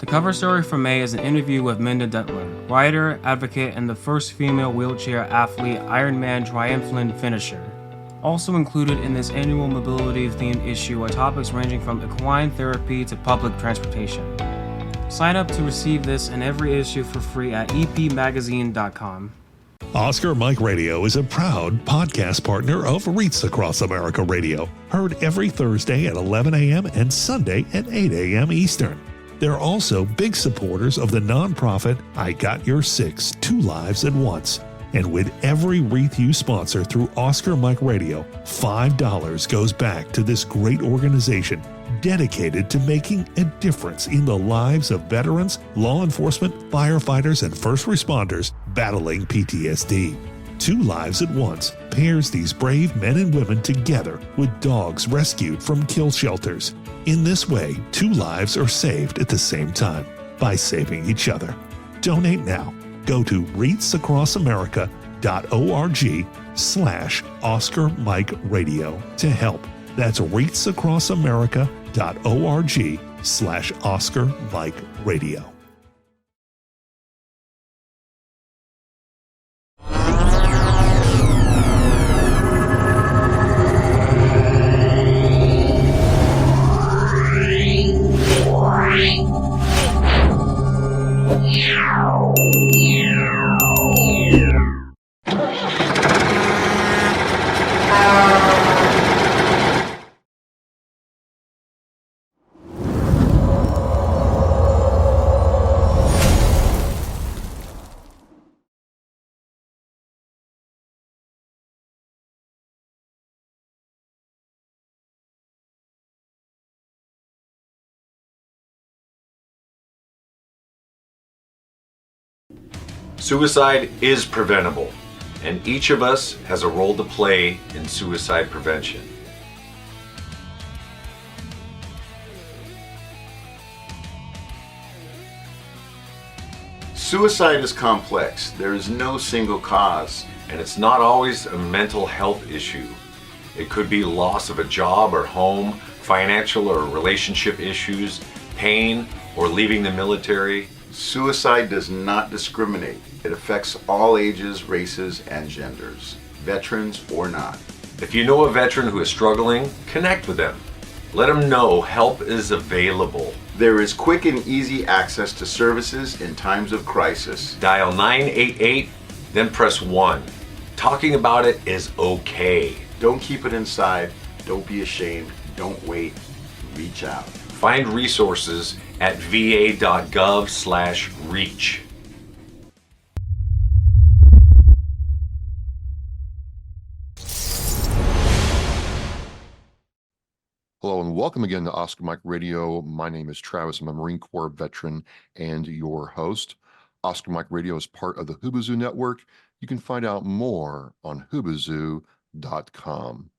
cover story for May is an interview with Minda Dutler, writer, advocate, and the first female wheelchair athlete Ironman triathlon finisher. Also included in this annual mobility-themed issue are topics ranging from equine therapy to public transportation. Sign up to receive this and every issue for free at epmagazine.com. Oscar Mike Radio is a proud podcast partner of Reach Across America Radio, heard every Thursday at 11 a.m. and Sunday at 8 a.m. Eastern. They're also big supporters of the nonprofit I Got Your Six, Two Lives at Once. And with every wreath you sponsor through Oscar Mike Radio, $5 goes back to this great organization dedicated to making a difference in the lives of veterans, law enforcement, firefighters, and first responders battling PTSD. Two Lives at Once pairs these brave men and women together with dogs rescued from kill shelters. In this way, two lives are saved at the same time by saving each other. Donate now. Go to reachacrossamerica.org/Oscar Mike Radio to help. That's reachacrossamerica.org/Oscar Mike Radio. Suicide is preventable, and each of us has a role to play in suicide prevention. Suicide is complex. There is no single cause. And it's not always a mental health issue. It could be loss of a job or home, financial or relationship issues, pain, or leaving the military. Suicide does not discriminate. It affects all ages, races, and genders, veterans or not. If you know a veteran who is struggling, connect with them. Let them know help is available. There is quick and easy access to services in times of crisis. Dial 988, then press 1. Talking about it is okay. Don't keep it inside. Don't be ashamed. Don't wait. Reach out. Find resources at va.gov/reach. Hello and welcome again to Oscar Mike Radio. My name is Travis. I'm a Marine Corps veteran and your host. Oscar Mike Radio is part of the Hubazoo Network. You can find out more on hubazoo.com.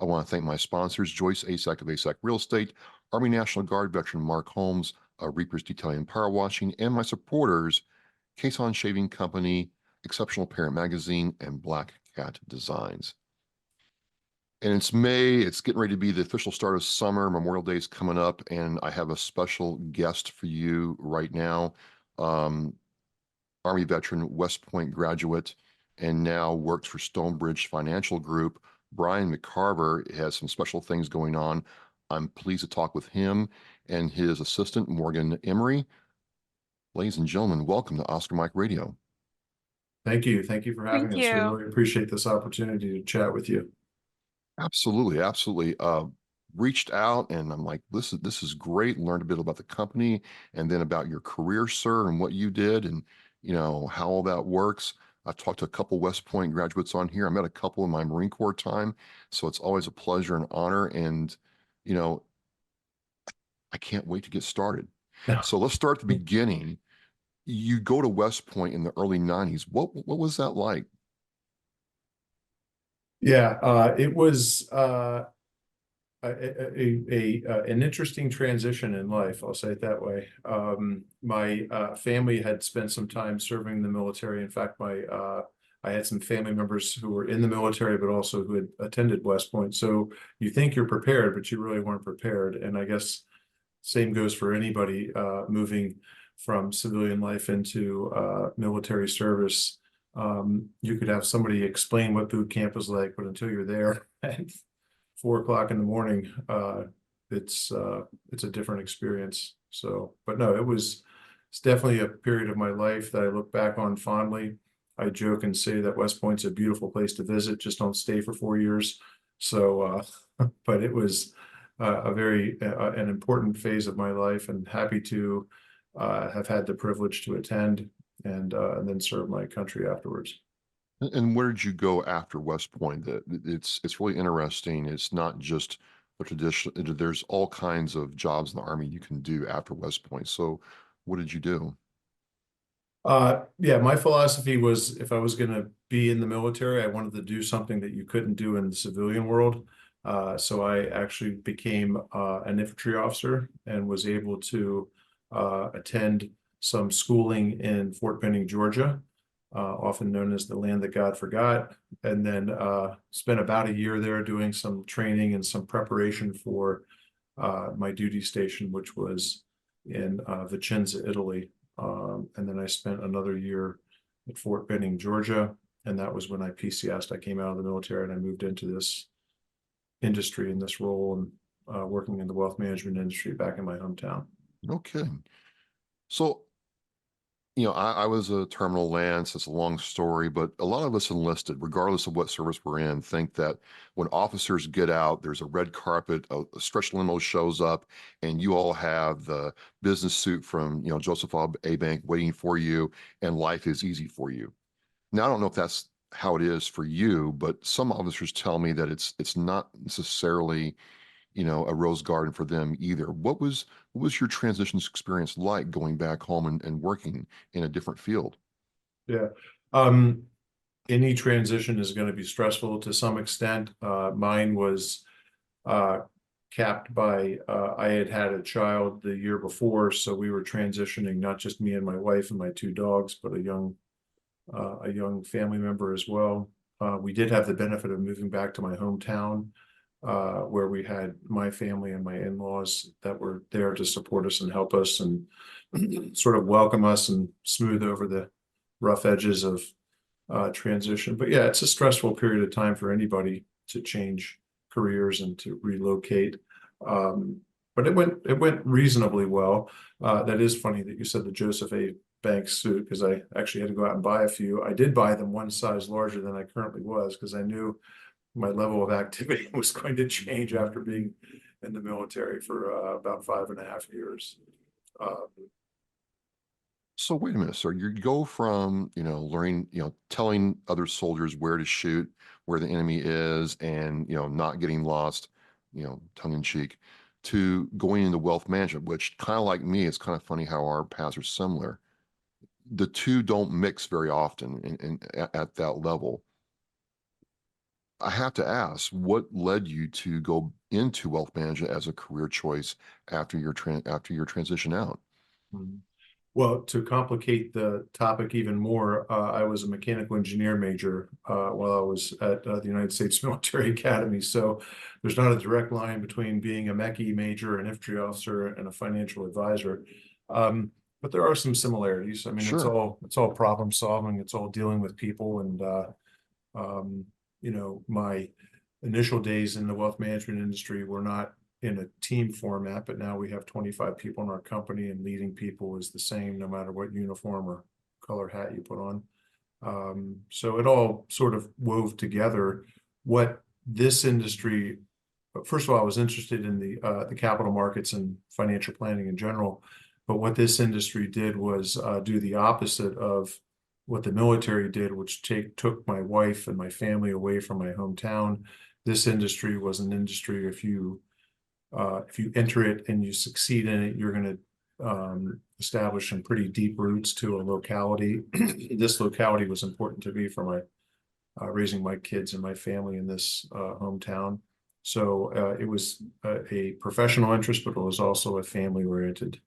I want to thank my sponsors, Joyce Asack of Asack Real Estate, Army National Guard veteran Mark Holmes, Reapers Detailing and Power Washing, and my supporters, Cason Shaving Company, Exceptional Parent Magazine, and Black Cat Designs. And it's May, it's getting ready to be the official start of summer. Memorial Day is coming up, and I have a special guest for you right now. Army veteran, West Point graduate, and now works for Stonebridge Financial Group. Brian McCarver has some special things going on. I'm pleased to talk with him and his assistant, Morgan Emery. Ladies and gentlemen, welcome to Oscar Mike Radio. Thank you. Thank you for having us. We really appreciate this opportunity to chat with you. Absolutely, absolutely. Reached out and I'm like, this is great. Learned a bit about the company and then about your career, sir, and what you did and you know how all that works. I've talked to a couple West Point graduates on here. I met a couple in my Marine Corps time, so it's always a pleasure and honor. And you know, I can't wait to get started. Yeah. So let's start at the beginning. You go to West Point in the early '90s. What was that like? Yeah, it was an interesting transition in life. I'll say it that way. My family had spent some time serving in the military. In fact, I had some family members who were in the military, but also who had attended West Point. So you think you're prepared, but you really weren't prepared. And I guess same goes for anybody moving from civilian life into military service. You could have somebody explain what boot camp is like, but until you're there at 4 o'clock in the morning, it's a different experience. So, but no, it's definitely a period of my life that I look back on fondly. I joke and say that West Point's a beautiful place to visit, just don't stay for 4 years. So, but it was a very an important phase of my life, and happy to have had the privilege to attend and then serve my country afterwards. And where did you go after West Point? It's really interesting. It's not just a tradition. There's all kinds of jobs in the Army you can do after West Point. So what did you do? Yeah, my philosophy was if I was going to be in the military, I wanted to do something that you couldn't do in the civilian world. So I actually became an infantry officer and was able to attend some schooling in Fort Benning, Georgia, often known as the land that God forgot, and then spent about a year there doing some training and some preparation for my duty station, which was in Vicenza, Italy. And then I spent another year at Fort Benning, Georgia, and that was when I PCS'd. I came out of the military and I moved into this industry in this role, and working in the wealth management industry back in my hometown. No kidding. So, I was a terminal lance. It's a long story, but a lot of us enlisted, regardless of what service we're in, think that when officers get out, there's a red carpet, a stretch limo shows up, and you all have the business suit from, Joseph A. Bank waiting for you, and life is easy for you. Now, I don't know if that's how it is for you, but some officers tell me that it's not necessarily, a rose garden for them either. What was your transitions experience like going back home and working in a different field? Yeah. Any transition is going to be stressful to some extent. Mine was capped by I had a child the year before, so we were transitioning, not just me and my wife and my 2 dogs, but a young family member as well. We did have the benefit of moving back to my hometown, where we had my family and my in-laws that were there to support us and help us and sort of welcome us and smooth over the rough edges of transition. But yeah, it's a stressful period of time for anybody to change careers and to relocate. But it went reasonably well. That is funny that you said the Joseph A. Bank suit, because I actually had to go out and buy a few. I did buy them one size larger than I currently was, because I knew my level of activity was going to change after being in the military for about 5.5 years. So wait a minute, sir. You go from, learning, telling other soldiers where to shoot, where the enemy is, and, not getting lost, tongue in cheek, to going into wealth management, which kind of like me, it's kind of funny how our paths are similar. The two don't mix very often at that level. I have to ask, what led you to go into wealth management as a career choice after your transition out? Well, to complicate the topic even more, I was a mechanical engineer major while I was at the United States Military Academy. So there's not a direct line between being a Mechie major, an infantry officer, and a financial advisor. But there are some similarities. I mean, Sure. it's all problem solving. It's all dealing with people. And my initial days in the wealth management industry were not in a team format, but now we have 25 people in our company, and leading people is the same no matter what uniform or color hat you put on. So it all sort of wove together. What this industry, first of all, I was interested in the capital markets and financial planning in general, but what this industry did was do the opposite of what the military did, which took my wife and my family away from my hometown. This industry was an industry, if you enter it and you succeed in it, you're going to establish some pretty deep roots to a locality. This locality was important to me for my raising my kids and my family in this hometown. So it was a professional interest, but it was also a family-oriented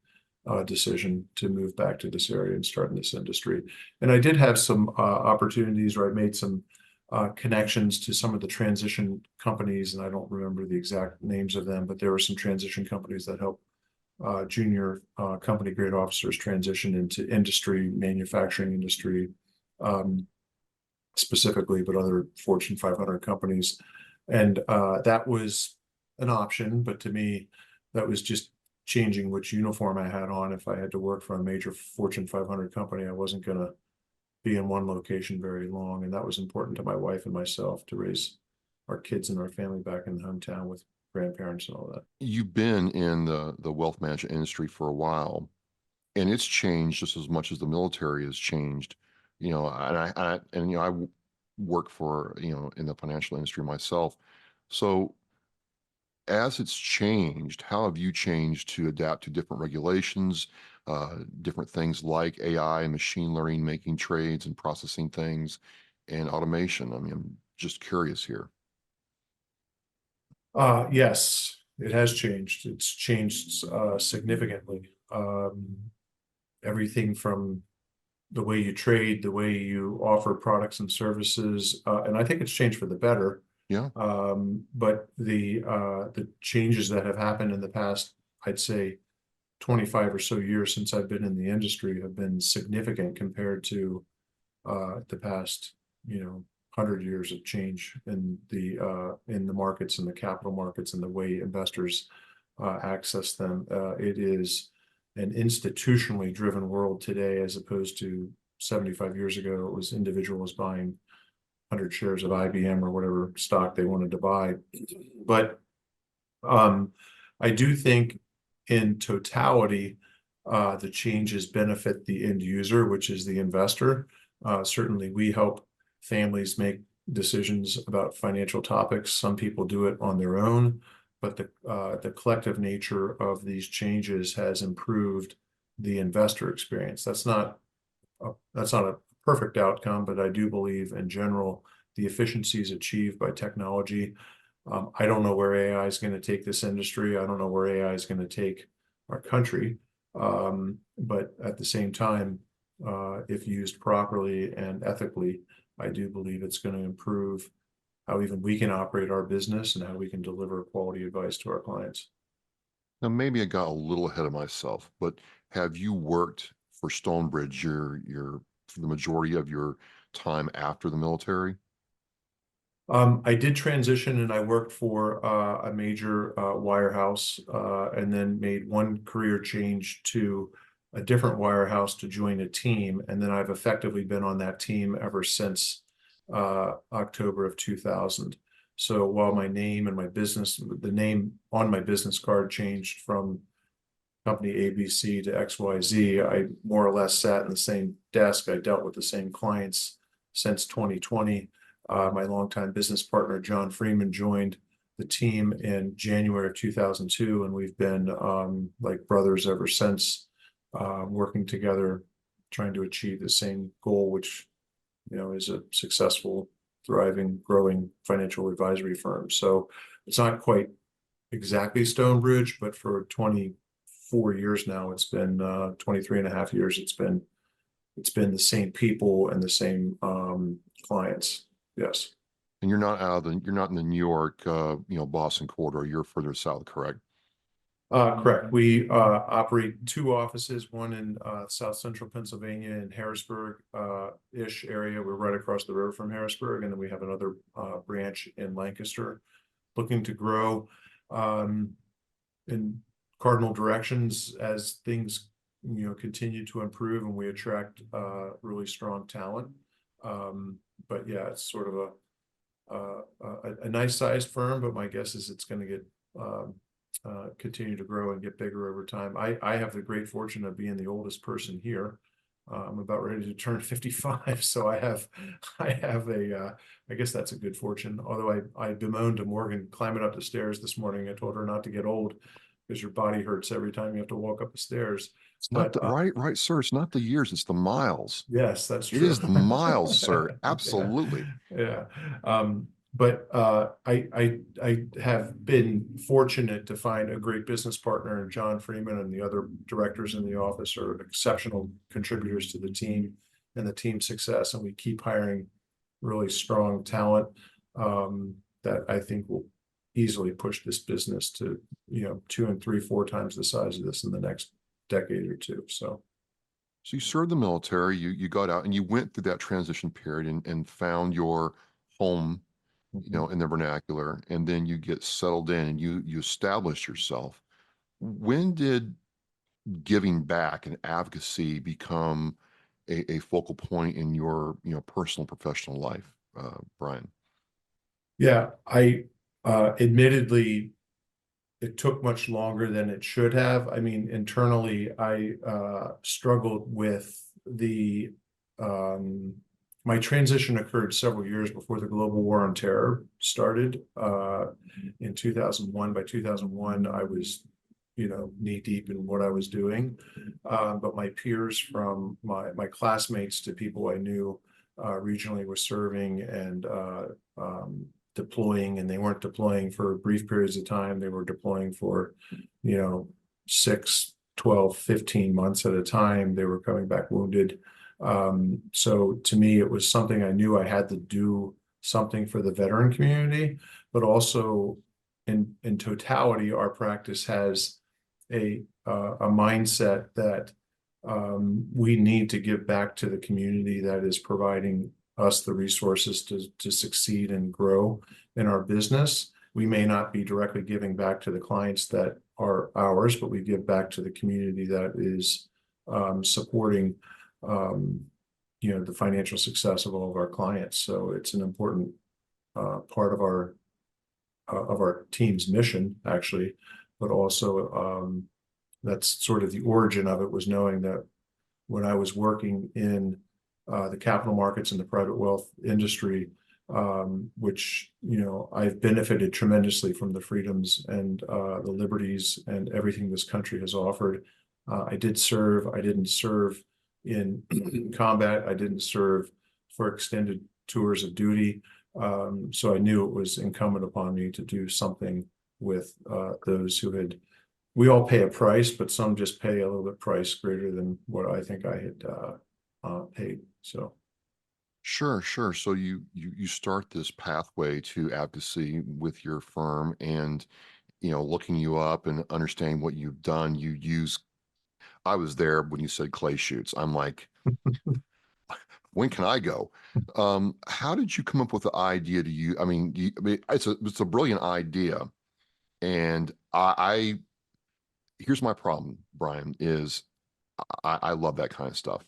decision to move back to this area and start in this industry. And I did have some opportunities, or I made some connections to some of the transition companies, and I don't remember the exact names of them, but there were some transition companies that helped junior company grade officers transition into industry, manufacturing industry, specifically, but other Fortune 500 companies. And that was an option, but to me, that was just changing which uniform I had on. If I had to work for a major Fortune 500 company, I wasn't going to be in one location very long. And that was important to my wife and myself to raise our kids and our family back in the hometown with grandparents and all that. You've been in the wealth management industry for a while, and it's changed just as much as the military has changed. I work for, in the financial industry myself. So as it's changed, how have you changed to adapt to different regulations, different things like AI and machine learning, making trades and processing things, and automation? I mean, I'm just curious here. Yes, it has changed. It's changed significantly. Everything from the way you trade, the way you offer products and services, and I think it's changed for the better. Yeah. But the changes that have happened in the past, I'd say 25 or so years since I've been in the industry, have been significant compared to the past, 100 years of change in the markets and the capital markets and the way investors access them. It is an institutionally driven world today, as opposed to 75 years ago. It was individuals buying 100 shares of IBM or whatever stock they wanted to buy. But I do think in totality, the changes benefit the end user, which is the investor. Certainly, we help families make decisions about financial topics. Some people do it on their own, but the collective nature of these changes has improved the investor experience. That's not a perfect outcome, but I do believe in general the efficiencies achieved by technology. I don't know where AI is going to take this industry. I don't know where AI is going to take our country. But at the same time, if used properly and ethically, I do believe it's going to improve how even we can operate our business and how we can deliver quality advice to our clients. Now, maybe I got a little ahead of myself, but have you worked for Stonebridge for the majority of your time after the military? I did transition and I worked for a major wirehouse, and then made one career change to a different wirehouse to join a team. And then I've effectively been on that team ever since October of 2000. So while my name and the name on my business card changed from company ABC to XYZ, I more or less sat in the same desk. I dealt with the same clients since 2020. My longtime business partner, John Freeman, joined the team in January of 2002, and we've been like brothers ever since, working together, trying to achieve the same goal, which is a successful, thriving, growing financial advisory firm. So it's not quite exactly Stonebridge, but for 24 years now, it's been 23 and a half years. It's been the same people and the same clients. Yes. And you're not in the New York, Boston corridor. You're further south, correct? Correct. We operate two offices, one in South Central Pennsylvania in Harrisburg ish area. We're right across the river from Harrisburg, and then we have another branch in Lancaster, looking to grow in cardinal directions as things continue to improve and we attract really strong talent. But yeah, it's sort of a nice sized firm, but my guess is it's going to get continue to grow and get bigger over time. I have the great fortune of being the oldest person here. I'm about ready to turn 55, so I have I guess that's a good fortune. Although I bemoaned to Morgan climbing up the stairs this morning. I told her not to get old because your body hurts every time you have to walk up the stairs. It's not right, sir. It's not the years, it's the miles. Yes, that's true. It is the miles, sir. Absolutely. Yeah. But I have been fortunate to find a great business partner in John Freeman, and the other directors in the office are exceptional contributors to the team and the team's success. And we keep hiring really strong talent that I think will easily push this business to, 2 and 3, 4 times the size of this in the next decade or two. So you served the military, you got out and you went through that transition period and found your home, in the vernacular, and then you get settled in and you establish yourself. When did giving back and advocacy become a focal point in your, personal professional life, Brian? yeah, I admittedly, it took much longer than it should have. I mean, internally, I struggled with my transition occurred several years before the global war on terror started in 2001. By 2001, I was, knee deep in what I was doing. But my peers, from my classmates to people I knew regionally, were serving and deploying, and they weren't deploying for brief periods of time. They were deploying for, 6, 12, 15 months at a time. They were coming back wounded. So to me, it was something I knew I had to do something for the veteran community, but also in totality, our practice has a mindset that we need to give back to the community that is providing us the resources to succeed and grow in our business. We may not be directly giving back to the clients that are ours, but we give back to the community that is supporting the financial success of all of our clients. So it's an important part of our team's mission, actually, but also that's sort of the origin of it, was knowing that when I was working in the capital markets and the private wealth industry, which, I've benefited tremendously from the freedoms and the liberties and everything this country has offered. I did serve. I didn't serve in combat. I didn't serve for extended tours of duty. So I knew it was incumbent upon me to do something with those who had. We all pay a price, but some just pay a little bit price greater than what I think I had paid. So. Sure. So you start this pathway to advocacy with your firm, and looking you up and understanding what you've done. I was there when you said clay shoots. I'm like, when can I go? How did you come up with the idea it's a brilliant idea. And here's my problem, Brian, is I love that kind of stuff.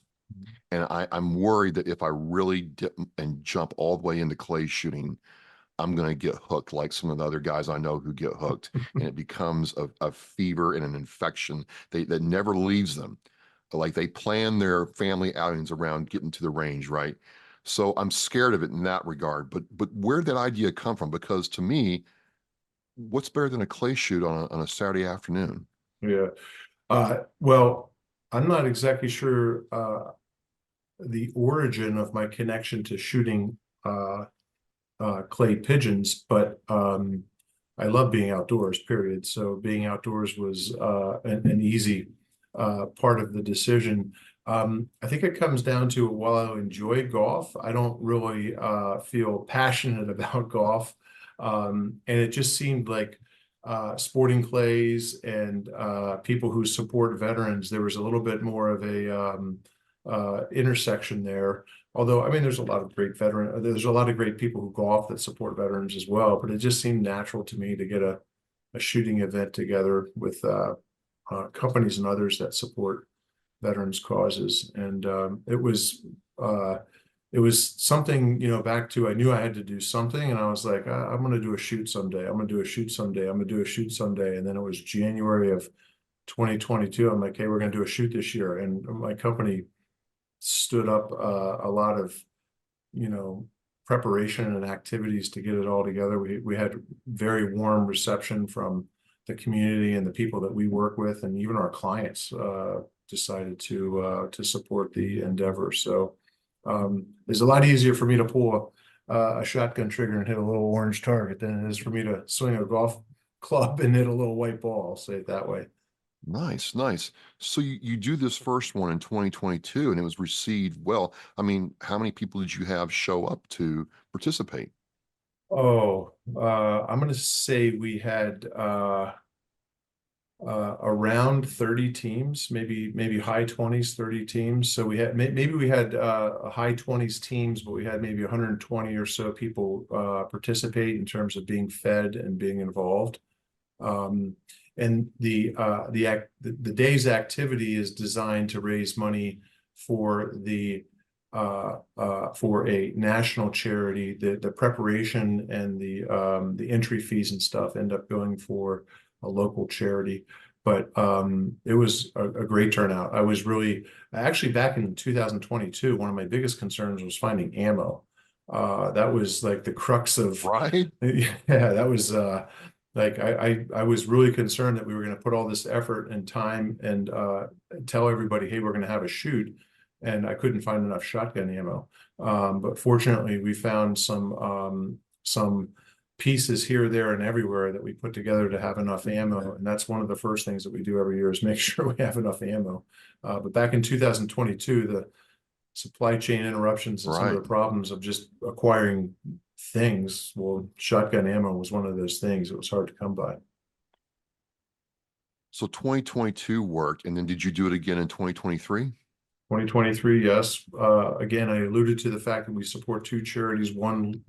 And I'm worried that if I really dip and jump all the way into clay shooting, I'm going to get hooked like some of the other guys I know who get hooked. And it becomes a fever and an infection that never leaves them. Like, they plan their family outings around getting to the range, right? So I'm scared of it in that regard. But where did that idea come from? Because to me, what's better than a clay shoot on a Saturday afternoon? Yeah. Well, I'm not exactly sure the origin of my connection to shooting clay pigeons, but I love being outdoors, period. So being outdoors was an easy part of the decision. I think it comes down to, while I enjoy golf, I don't really feel passionate about golf. And it just seemed like sporting clays and people who support veterans, there was a little bit more of a intersection there. Although, I mean, there's a lot of great people who golf that support veterans as well, but it just seemed natural to me to get a shooting event together with companies and others that support veterans causes. And it was something, back to, I knew I had to do something, and I was like, I'm going to do a shoot someday. I'm going to do a shoot someday. I'm going to do a shoot someday. And then it was January of 2022. I'm like, hey, we're going to do a shoot this year. And my company stood up a lot of, preparation and activities to get it all together. We had very warm reception from the community and the people that we work with, and even our clients decided to support the endeavor. So it's a lot easier for me to pull a shotgun trigger and hit a little orange target than it is for me to swing a golf club and hit a little white ball. I'll say it that way. Nice. So you do this first one in 2022, and it was received well. I mean, how many people did you have show up to participate? Oh, I'm going to say we had around 30 teams, maybe high 20s, 30 teams. So we had maybe we had high 20s teams, but we had maybe 120 or so people participate in terms of being fed and being involved. And the day's activity is designed to raise money for for a national charity. The preparation and the entry fees and stuff end up going for a local charity. But it was a great turnout. I was really actually back in 2022. One of my biggest concerns was finding ammo. That was like the crux of Right? yeah. That was like I was really concerned that we were going to put all this effort and time and tell everybody, hey, we're going to have a shoot, and I couldn't find enough shotgun ammo. But fortunately, we found some pieces here, there, and everywhere that we put together to have enough ammo. And that's one of the first things that we do every year is make sure we have enough ammo. But back in 2022, the supply chain interruptions and some of Right. the problems of just acquiring things, well, shotgun ammo was one of those things. It was hard to come by. So 2022 worked, and then did you do it again in 2023? 2023, yes. Again, I alluded to the fact that we support two charities, one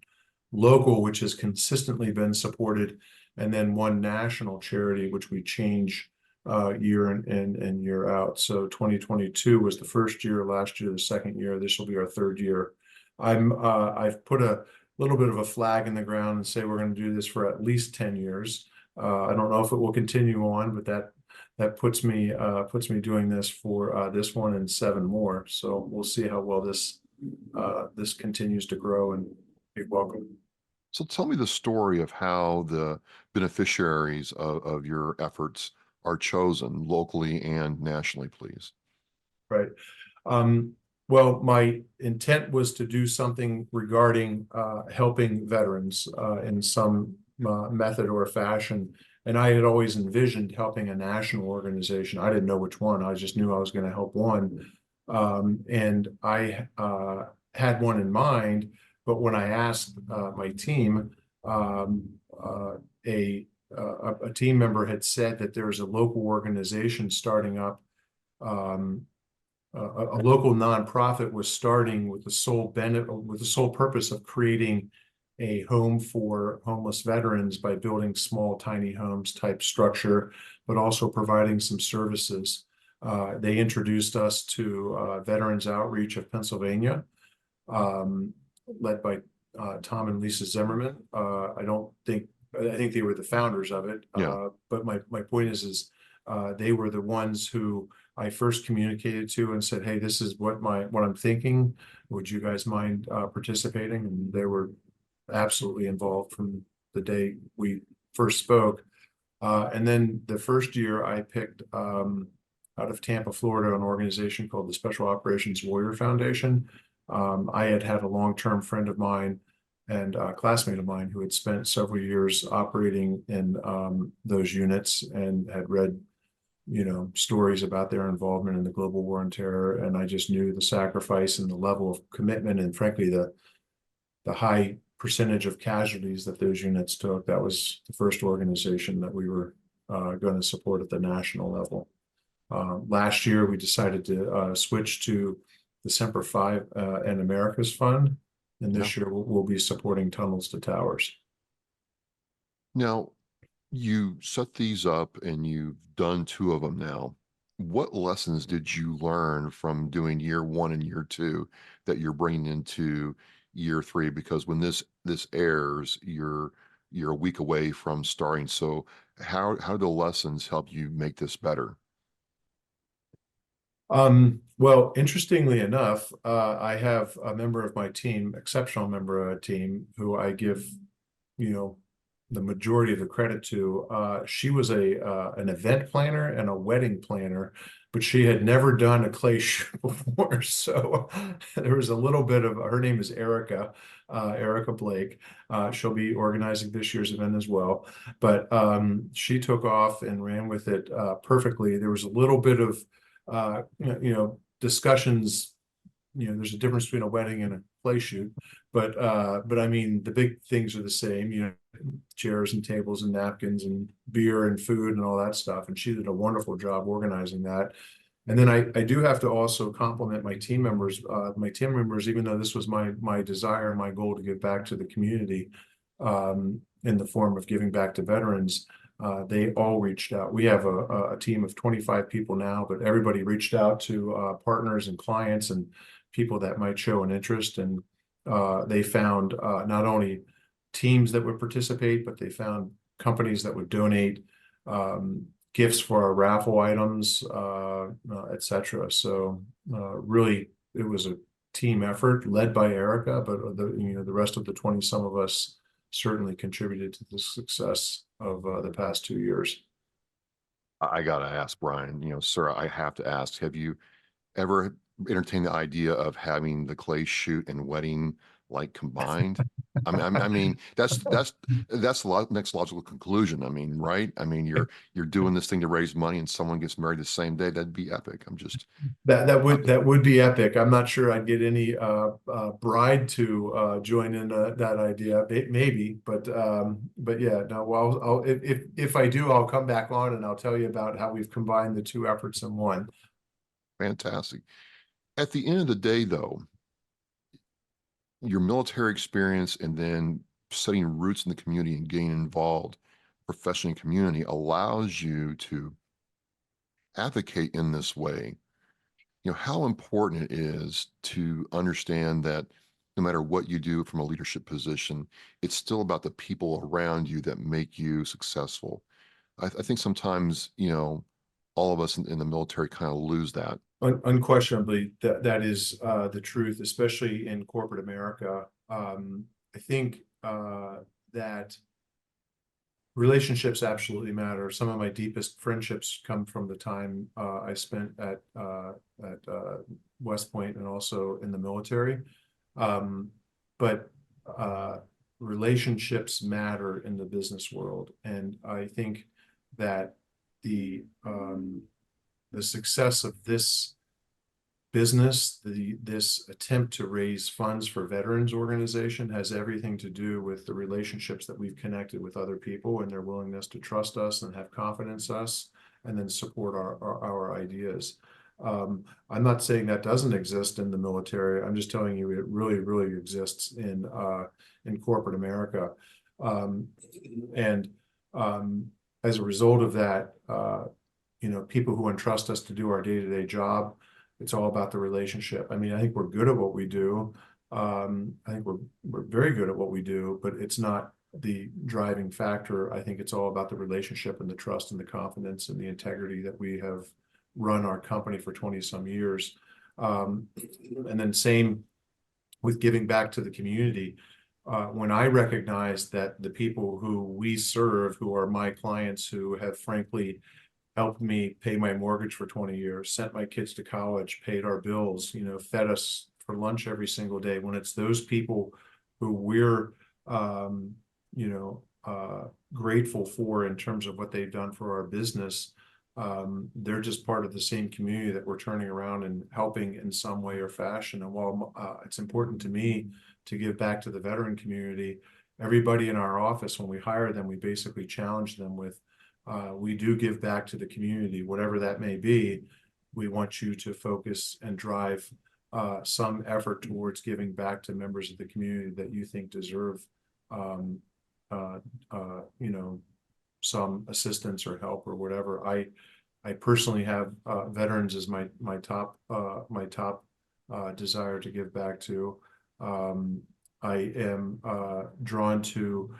local, which has consistently been supported, and then one national charity, which we change year in and year out. So 2022 was the first year, last year the second year. This will be our third year. I've put a little bit of a flag in the ground and say we're going to do this for at least 10 years. I don't know if it will continue on, but that puts me doing this for this one and 7 more. So we'll see how well this continues to grow and be welcome. So tell me the story of how the beneficiaries of your efforts are chosen locally and nationally, please. Right. Well, my intent was to do something regarding helping veterans in some method or fashion. And I had always envisioned helping a national organization. I didn't know which one. I just knew I was going to help one. And I had one in mind. But when I asked my team, a team member had said that there was a local organization starting up. A local nonprofit was starting with the sole purpose of creating a home for homeless veterans by building small, tiny homes type structure, but also providing some services. They introduced us to Veterans Outreach of Pennsylvania, led by Tom and Lisa Zimmerman. I think they were the founders of it. Yeah. But my point is they were the ones who I first communicated to and said, hey, this is what I'm thinking. Would you guys mind participating? And they were absolutely involved from the day we first spoke. And then the first year I picked out of Tampa, Florida, an organization called the Special Operations Warrior Foundation. I had a long-term friend of mine and a classmate of mine who had spent several years operating in those units and had read stories about their involvement in the global war on terror. And I just knew the sacrifice and the level of commitment and frankly, the high percentage of casualties that those units took. That was the first organization that we were going to support at the national level. Last year, we decided to switch to the Semper Fi and America's Fund. And this year we'll be supporting Tunnels to Towers. Now, you set these up and you've done 2 of them now. What lessons did you learn from doing year 1 and year 2 that you're bringing into year 3? Because when this airs, you're a week away from starting. So how do the lessons help you make this better? Well, interestingly enough, I have a member of my team, exceptional member of our team, who I give, the majority of the credit to. She was an event planner and a wedding planner, but she had never done a clay shoot before. So there was a little bit of, her name is Erica Blake. She'll be organizing this year's event as well. But she took off and ran with it perfectly. There was a little bit of discussions. There's a difference between a wedding and a clay shoot, but I mean, the big things are the same, you know, chairs and tables and napkins and beer and food and all that stuff. And she did a wonderful job organizing that. And then I do have to also compliment my team members. Even though this was my desire, my goal to give back to the community in the form of giving back to veterans, they all reached out. We have a team of 25 people now, but everybody reached out to partners and clients and people that might show an interest. And they found not only teams that would participate, but they found companies that would donate gifts for our raffle items, etc. So really, it was a team effort led by Erica, but the rest of the 20 some of us certainly contributed to the success of the past 2 years. I gotta ask, Brian, sir, I have to ask, have you ever entertained the idea of having the clay shoot and wedding like combined? I mean, that's the next logical conclusion. I mean, right? I mean, you're doing this thing to raise money, and someone gets married the same day. That'd be epic. That would be epic. I'm not sure I'd get any bride to join in that idea. Maybe, but yeah. No, well, if I do, I'll come back on and I'll tell you about how we've combined the two efforts in one. Fantastic. At the end of the day, though, your military experience and then setting roots in the community and getting involved professionally in community allows you to advocate in this way. How important it is to understand that no matter what you do from a leadership position, it's still about the people around you that make you successful. I think sometimes, all of us in the military kind of lose that. Unquestionably, that is the truth, especially in corporate America. I think that relationships absolutely matter. Some of my deepest friendships come from the time I spent at West Point and also in the military. But relationships matter in the business world, and I think that the success of this business, this attempt to raise funds for veterans organization, has everything to do with the relationships that we've connected with other people and their willingness to trust us and have confidence in us and then support our ideas. I'm not saying that doesn't exist in the military. I'm just telling you it really, really exists in corporate America. As a result of that, people who entrust us to do our day-to-day job, it's all about the relationship. I mean, I think we're good at what we do. I think we're very good at what we do, but it's not the driving factor. I think it's all about the relationship and the trust and the confidence and the integrity that we have run our company for 20 some years. And then same with giving back to the community. When I recognize that the people who we serve, who are my clients, who have frankly helped me pay my mortgage for 20 years, sent my kids to college, paid our bills, fed us for lunch every single day. When it's those people who we're, grateful for in terms of what they've done for our business, they're just part of the same community that we're turning around and helping in some way or fashion. And while it's important to me to give back to the veteran community, everybody in our office, when we hire them, we basically challenge them with, we do give back to the community, whatever that may be. We want you to focus and drive some effort towards giving back to members of the community that you think deserve, some assistance or help or whatever. I personally have veterans as my top desire to give back to. I am drawn to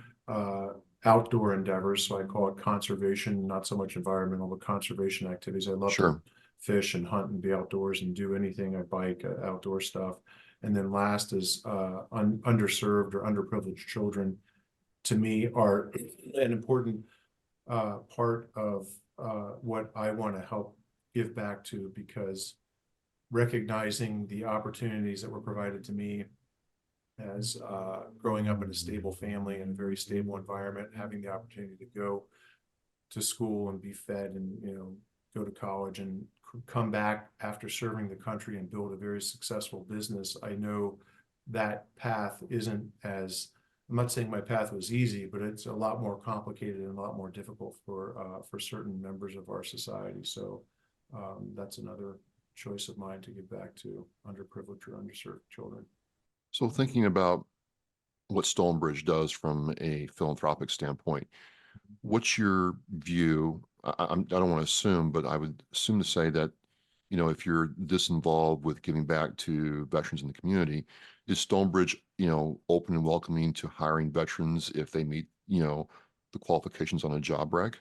outdoor endeavors, so I call it conservation, not so much environmental, but conservation activities. I love to fish and hunt and be outdoors and do anything. I bike, outdoor stuff. And then last is underserved or underprivileged children, to me, are an important part of what I want to help give back to, because recognizing the opportunities that were provided to me as growing up in a stable family in a very stable environment, having the opportunity to go to school and be fed and go to college and come back after serving the country and build a very successful business. I know that path isn't as, I'm not saying my path was easy, but it's a lot more complicated and a lot more difficult for certain members of our society. So that's another choice of mine to give back to underprivileged or underserved children. So thinking about what Stonebridge does from a philanthropic standpoint, what's your view? I don't want to assume, but I would assume to say that, you know, if you're this involved with giving back to veterans in the community, is Stonebridge, you know, open and welcoming to hiring veterans if they meet, you know, the qualifications on a job rec?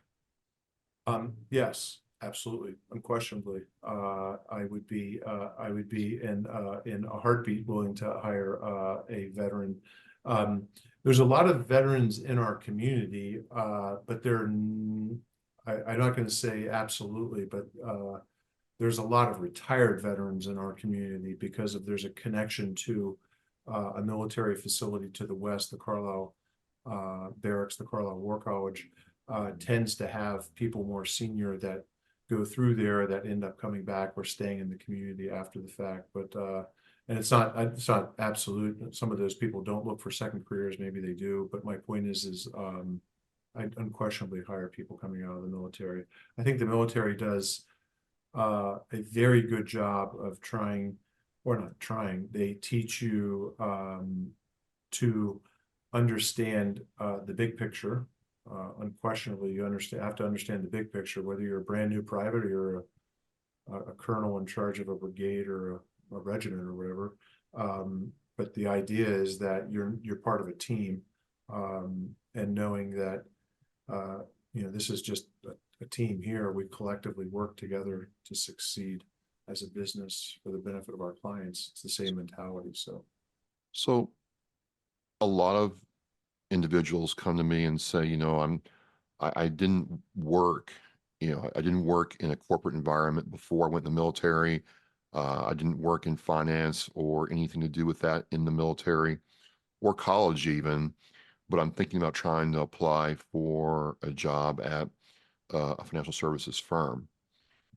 Yes, absolutely, unquestionably. I would be in a heartbeat willing to hire a veteran. There's a lot of veterans in our community, but I'm not going to say absolutely, but there's a lot of retired veterans in our community because there's a connection to a military facility to the west, the Carlisle Barracks, the Carlisle War College. Tends to have people more senior that go through there that end up coming back or staying in the community after the fact. But and it's not absolute. Some of those people don't look for second careers. Maybe they do. But my point is I unquestionably hire people coming out of the military. I think the military does a very good job of trying, or not trying. They teach you to understand the big picture. Unquestionably, you have to understand the big picture, whether you're a brand new private or you're a colonel in charge of a brigade or a regiment or whatever. But the idea is that you're part of a team, and knowing that you know, this is just a team here. We collectively work together to succeed as a business for the benefit of our clients. It's the same mentality. So a lot of individuals come to me and say, you know, I didn't work, you know, I didn't work in a corporate environment before I went in the military. I didn't work in finance or anything to do with that in the military or college even, but I'm thinking about trying to apply for a job at a financial services firm.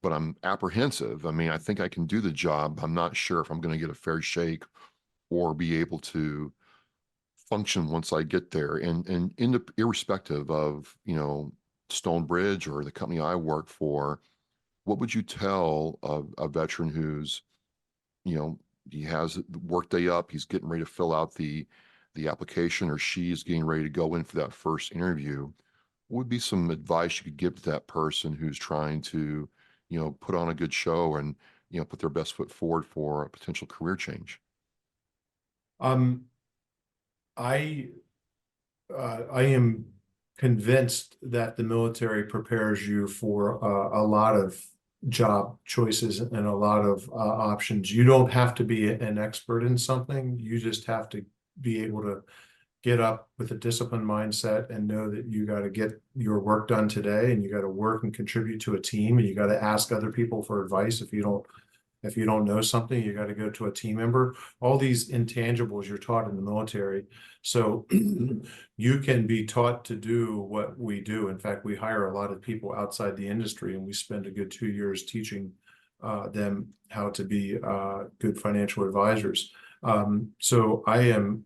But I'm apprehensive. I mean, I think I can do the job. I'm not sure if I'm going to get a fair shake or be able to function once I get there. And irrespective of, you know, Stonebridge or the company I work for, what would you tell a veteran who's, you know, he has the workday up, he's getting ready to fill out the application, or she's getting ready to go in for that first interview? What would be some advice you could give to that person who's trying to, you know, put on a good show and, you know, put their best foot forward for a potential career change? I am convinced that the military prepares you for a lot of job choices and a lot of options. You don't have to be an expert in something. You just have to be able to get up with a disciplined mindset and know that you got to get your work done today, and you got to work and contribute to a team, and you got to ask other people for advice. If you don't know something, you got to go to a team member. All these intangibles you're taught in the military. So you can be taught to do what we do. In fact, we hire a lot of people outside the industry, and we spend a good 2 years teaching them how to be good financial advisors. So I am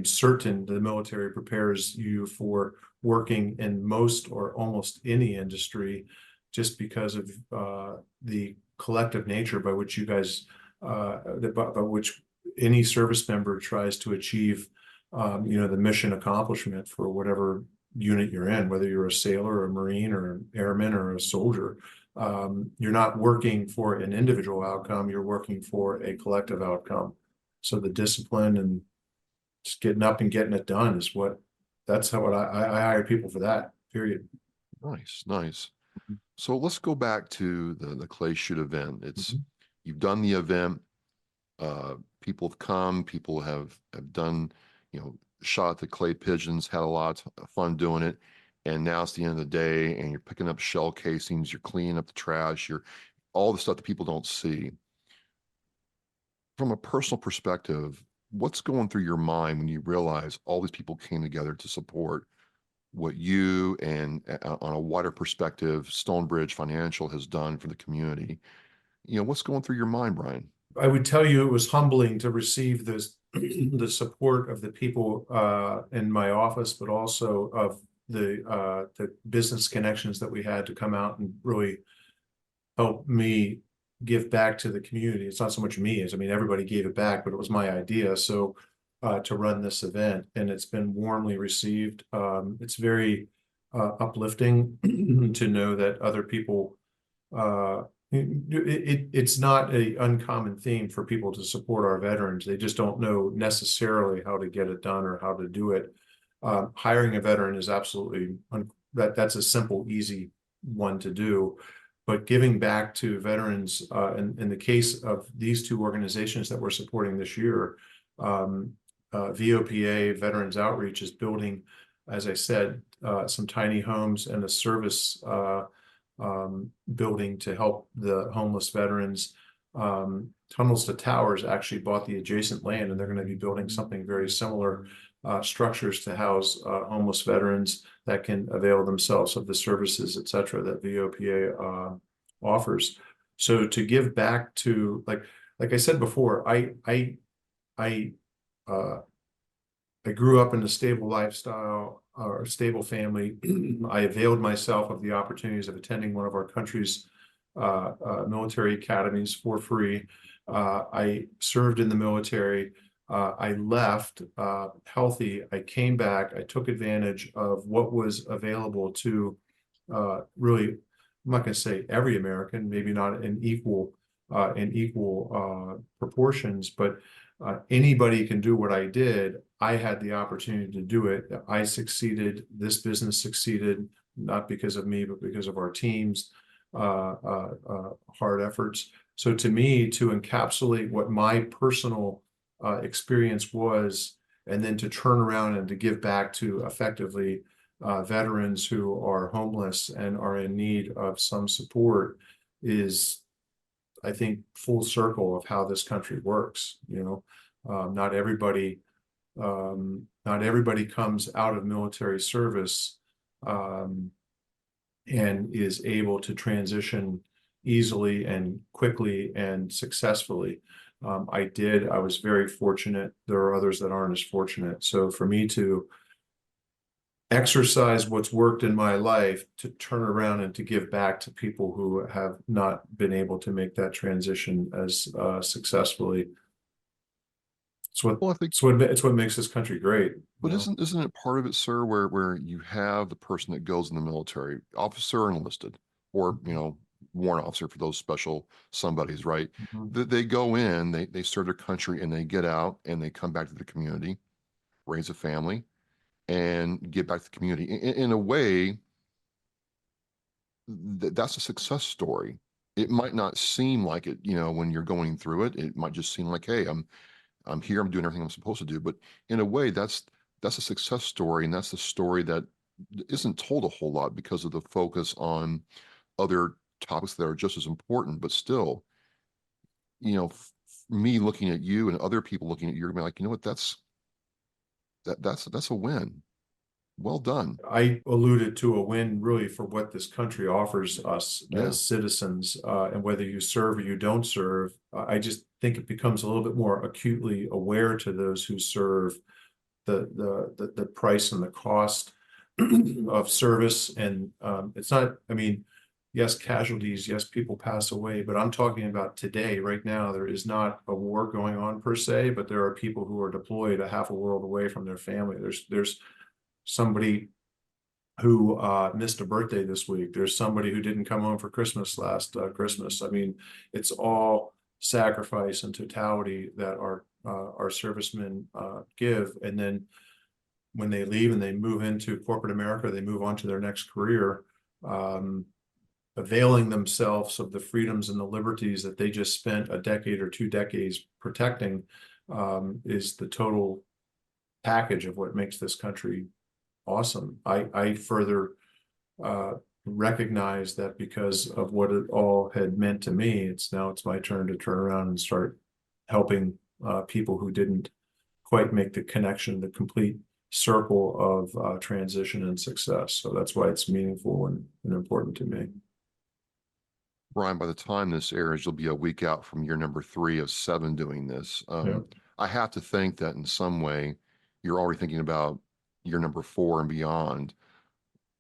certain the military prepares you for working in most or almost any industry, just because of the collective nature by which you guys, by which any service member tries to achieve, you know, the mission accomplishment for whatever unit you're in, whether you're a sailor or a Marine or an airman or a soldier. You're not working for an individual outcome, you're working for a collective outcome. So the discipline and just getting up and getting it done is that's how I hire people for that, period. Nice, nice. So let's go back to the clay shoot event. You've done the event. People have come. People have done, you know, shot the clay pigeons. Had a lot of fun doing it. And now it's the end of the day, and you're picking up shell casings. You're cleaning up the trash. You're all the stuff that people don't see. From a personal perspective, what's going through your mind when you realize all these people came together to support what you and, on a wider perspective, Stonebridge Financial has done for the community? You know, what's going through your mind, Brian? I would tell you it was humbling to receive the support of the people in my office, but also of the business connections that we had to come out and really help me give back to the community. It's not so much me as, I mean, everybody gave it back, but it was my idea. So to run this event, and it's been warmly received. It's very uplifting to know that other people, it's not an uncommon theme for people to support our veterans. They just don't know necessarily how to get it done or how to do it. Hiring a veteran is absolutely, that's a simple, easy one to do. But giving back to veterans, in the case of these two organizations that we're supporting this year, VOPA, Veterans Outreach, is building, as I said, some tiny homes and a service building to help the homeless veterans. Tunnels to Towers actually bought the adjacent land, and they're going to be building something very similar, structures to house homeless veterans that can avail themselves of the services, et cetera, that VOPA offers. So to give back to, like I said before, I grew up in a stable lifestyle or a stable family. I availed myself of the opportunities of attending one of our country's military academies for free. I served in the military. I left healthy. I came back. I took advantage of what was available to really, I'm not going to say every American, maybe not in equal proportions, but anybody can do what I did. I had the opportunity to do it. I succeeded. This business succeeded, not because of me, but because of our team's hard efforts. So to me, to encapsulate what my personal experience was, and then to turn around and to give back to effectively veterans who are homeless and are in need of some support, is, I think, full circle of how this country works. You know, not everybody comes out of military service and is able to transition easily and quickly and successfully. I did. I was very fortunate. There are others that aren't as fortunate. So for me to exercise what's worked in my life to turn around and to give back to people who have not been able to make that transition as successfully, it's what makes this country great. But isn't it part of it, sir, where you have the person that goes in the military, officer enlisted, or warrant officer for those special somebodies, right? They go in, they serve their country, and they get out and they come back to the community, raise a family, and get back to the community. In a way, that's a success story. It might not seem like it, when you're going through it. It might just seem like, hey, I'm here, I'm doing everything I'm supposed to do. But in a way, that's a success story, and that's the story that isn't told a whole lot because of the focus on other topics that are just as important. But still, me looking at you and other people looking at you, you're gonna be like, you know what, that's a win. Well done. I alluded to a win really for what this country offers us as citizens, and whether you serve or you don't serve. I just think it becomes a little bit more acutely aware to those who serve the price and the cost of service. And it's not, I mean, yes, casualties, yes, people pass away, but I'm talking about today, right now. There is not a war going on per se, but there are people who are deployed a half a world away from their family. There's somebody who missed a birthday this week. There's somebody who didn't come home for Christmas last Christmas. I mean, it's all sacrifice and totality that our servicemen give. And then when they leave and they move into corporate America, they move on to their next career, availing themselves of the freedoms and the liberties that they just spent a decade or 2 decades protecting, is the total package of what makes this country awesome. I further recognize that because of what it all had meant to me, it's my turn to turn around and start helping people who didn't quite make the connection, the complete circle of transition and success. So that's why it's meaningful and important to me. Brian, by the time this airs, you'll be a week out from year number 3 of 7 doing this. I have to think that in some way you're already thinking about year number 4 and beyond.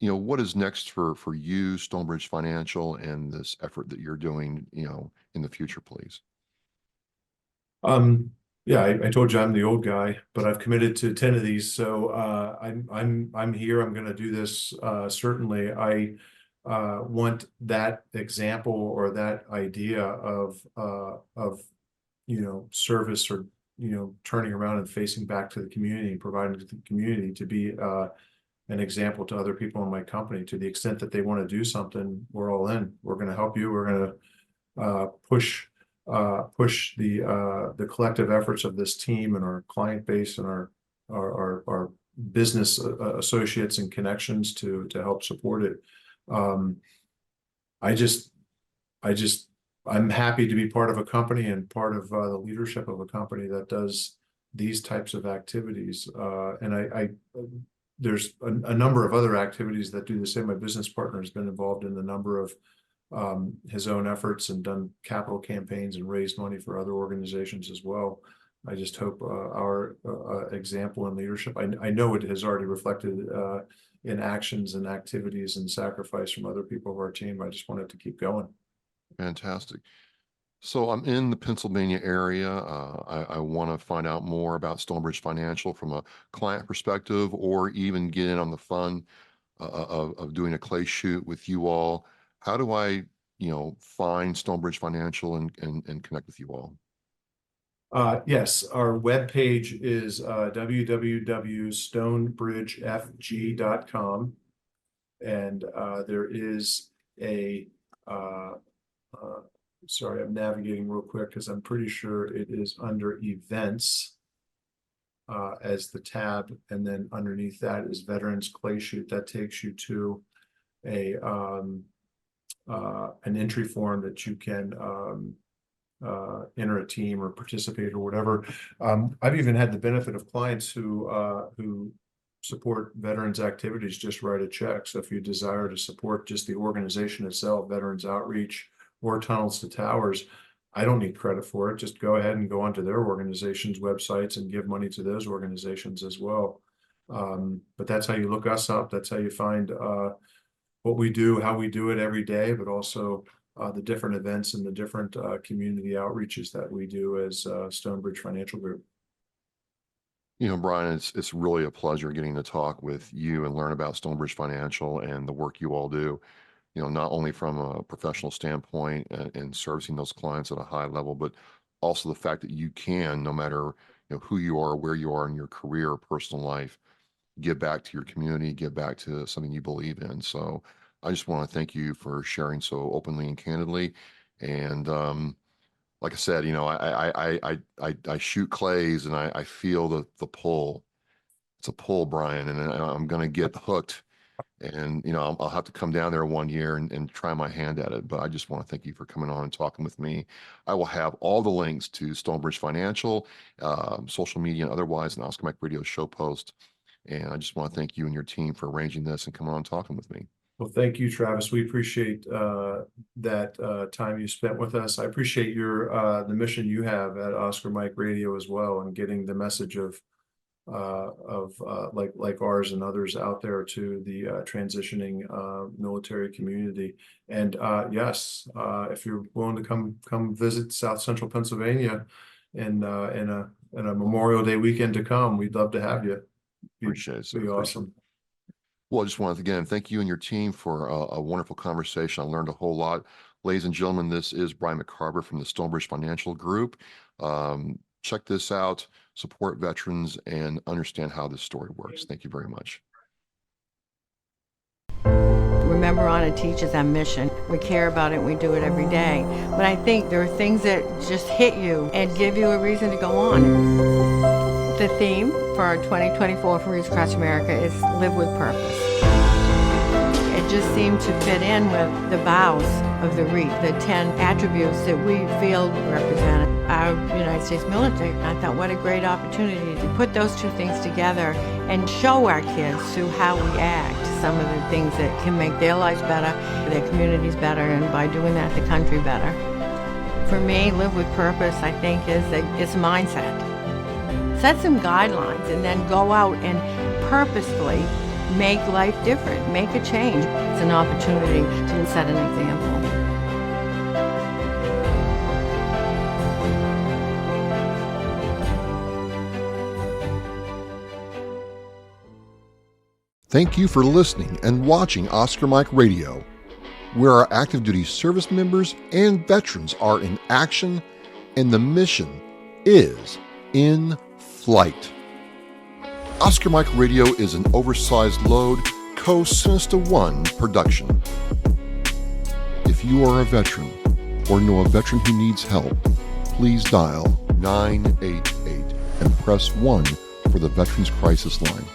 What is next for you, Stonebridge Financial, and this effort that you're doing, in the future, please? Yeah, I told you I'm the old guy, but I've committed to 10 of these. So I'm here. I'm going to do this. Certainly, I want that example or that idea of service, or turning around and facing back to the community and providing to the community to be an example to other people in my company. To the extent that they want to do something, we're all in. We're going to help you. We're going to push the collective efforts of this team and our client base and our business associates and connections to help support it. I'm happy to be part of a company and part of the leadership of a company that does these types of activities. And there's a number of other activities that do the same. My business partner has been involved in a number of his own efforts and done capital campaigns and raised money for other organizations as well. I just hope our example and leadership, I know it has already reflected in actions and activities and sacrifice from other people of our team. I just want it to keep going. Fantastic. So I'm in the Pennsylvania area. I want to find out more about Stonebridge Financial from a client perspective, or even get in on the fun of doing a clay shoot with you all. How do I, find Stonebridge Financial and connect with you all? Yes, our webpage is www.stonebridgefg.com. And there is a, sorry, I'm navigating real quick because I'm pretty sure it is under events as the tab. And then underneath that is Veterans Clay Shoot. That takes you to an entry form that you can enter a team or participate or whatever. I've even had the benefit of clients who support veterans activities just write a check. So if you desire to support just the organization itself, Veterans Outreach or Tunnels to Towers, I don't need credit for it. Just go ahead and go onto their organization's websites and give money to those organizations as well. But that's how you look us up. That's how you find what we do, how we do it every day, but also the different events and the different community outreaches that we do as Stonebridge Financial Group. Brian, it's really a pleasure getting to talk with you and learn about Stonebridge Financial and the work you all do. Not only from a professional standpoint and servicing those clients at a high level, but also the fact that you can, no matter who you are, where you are in your career or personal life, give back to your community, give back to something you believe in. So I just want to thank you for sharing so openly and candidly. And like I said, I shoot clays and I feel the pull. It's a pull, Brian, and I'm going to get hooked. And, I'll have to come down there one year and try my hand at it. But I just want to thank you for coming on and talking with me. I will have all the links to Stonebridge Financial, social media and otherwise, and Oscar Mike Radio show post. And I just want to thank you and your team for arranging this and coming on and talking with me. Well, thank you, Travis. We appreciate that time you spent with us. I appreciate the mission you have at Oscar Mike Radio as well, and getting the message of like ours and others out there to the transitioning military community. And yes, if you're willing to come visit South Central Pennsylvania in a Memorial Day weekend to come, we'd love to have you. Appreciate it. It'd be awesome. Well, I just wanted to again thank you and your team for a wonderful conversation. I learned a whole lot. Ladies and gentlemen, this is Brian McCarver from the Stonebridge Financial Group. Check this out, support veterans, and understand how this story works. Thank you very much. Remember, on it teaches our mission. We care about it, we do it every day. But I think there are things that just hit you and give you a reason to go on. The theme for our 2024 for Reach Across America is Live with Purpose. It just seemed to fit in with the vows of the REAP, the 10 attributes that we feel represent our United States military. I thought, what a great opportunity to put those two things together and show our kids through how we act some of the things that can make their lives better, their communities better, and by doing that, the country better. For me, Live with Purpose, I think, is a mindset. set some guidelines, and then go out and purposefully make life different, make a change. It's an opportunity to set an example. Thank you for listening and watching Oscar Mike Radio, where our active duty service members and veterans are in action and the mission is in flight. Oscar Mike Radio is an oversized load Co-Sinista One production. If you are a veteran or know a veteran who needs help, please dial 988 and press 1 for the Veterans Crisis Line.